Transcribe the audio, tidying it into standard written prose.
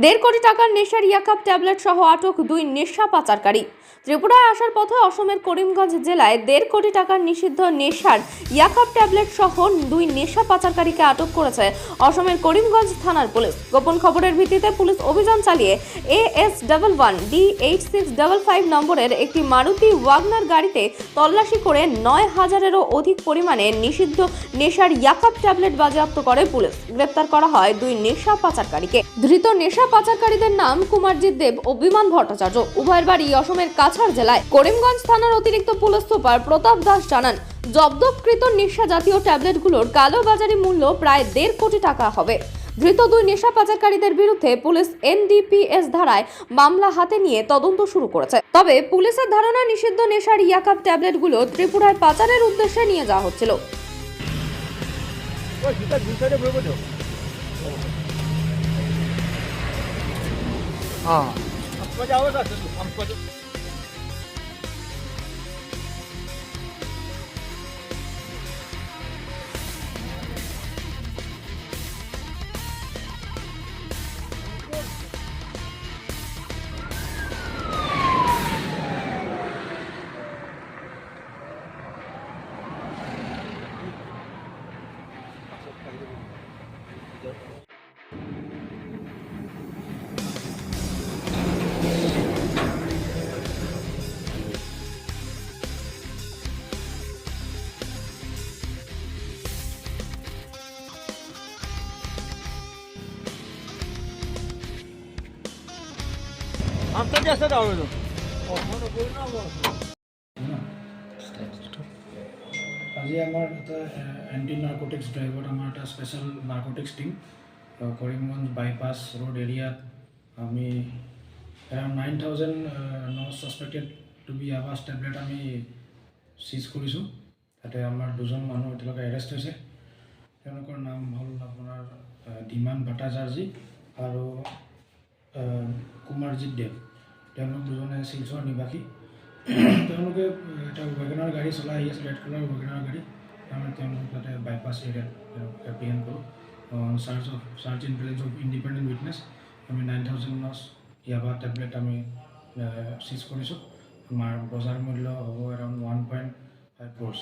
দেড় কোটি টাকার নেশার ইয়াকাপ ট্যাবলেট সহ আটক দুই নেশা পাচারকারী। ত্রিপুরায় আসার পথে অসমের করিমগঞ্জ জেলায় 1.5 কোটি টাকার নিষিদ্ধ নেশার ইয়াকাপ ট্যাবলেট সহ দুই নেশা পাচারকারীকে আটক করেছে অসমের করিমগঞ্জ থানার পুলিশ। গোপন খবরের ভিত্তিতে পুলিশ অভিযান চালিয়ে AS11 D8655 নম্বরের একটি মারুতি ওয়াগনার গাড়িতে তল্লাশি করে 9,000-এরও অধিক পরিমাণে নিষিদ্ধ নেশার ইয়াকাপ ট্যাবলেট বাজেয়াপ্ত করে পুলিশ। গ্রেপ্তার করা হয় দুই নেশা পাচারকারীকে। ধৃত নেশা পাচারকারীদের নাম কুমারজিৎ দেব ও বিমান ভট্টাচার্য। উভয়ের বাড়ি অসমের কাছাড় জেলায়। করিমগঞ্জ থানার অতিরিক্ত পুলিশ সুপার প্রতাপ দাস জানান, জব্দকৃত নেশা জাতীয় ট্যাবলেটগুলোর কালোবাজারি মূল্য প্রায় 1.5 কোটি টাকা হবে। ধৃত দুই নেশা পাচারকারীদের বিরুদ্ধে পুলিশ NDPS ধারায় মামলা হাতে নিয়ে তদন্ত শুরু করেছে। তবে পুলিশের ধারণা নিষিদ্ধ নেশার ইয়াকাপ ট্যাবলেটগুলো ত্রিপুরায় পাচারের উদ্দেশ্যে নিয়ে যাওয়া হচ্ছিল। আজি আমার এটা এন্টি নার্কোটিক্স ড্রাইভত আমার একটা special narcotics team Karimganj bypass road এরিয়াত আমি around 9,000 no suspected to be আবাস ট্যাবলেট আমি সিজ কৰিছোঁ। তাতে আমাৰ দুজন মানুহ এতিয়ালৈকে এৰেষ্ট হৈছে। তেওঁলোকৰ নাম হ'ল আপোনাৰ ধীমান ভট্টাচাৰ্যী আৰু কুমাৰজিৎ দেৱ। তেওঁলোক দুজনে শিলচৰ নিবাসী। তেওঁলোকে এটা ৱেগনাৰ গাড়ী চলাই আহি আছে, ৰেড কালাৰ ৱেগনাৰ গাড়ী। আমি তেওঁলোকক তাতে বাইপাছ এৰিয়াত এপ্ৰিহেণ্ড কৰোঁ। Charge in presence of independent witness আমি 9,000 নছ ইয়াবা টেবলেট আমি চিজ কৰিছোঁ। আমাৰ বজাৰ মূল্য হ'ব এৰাউণ্ড 1.5 crores।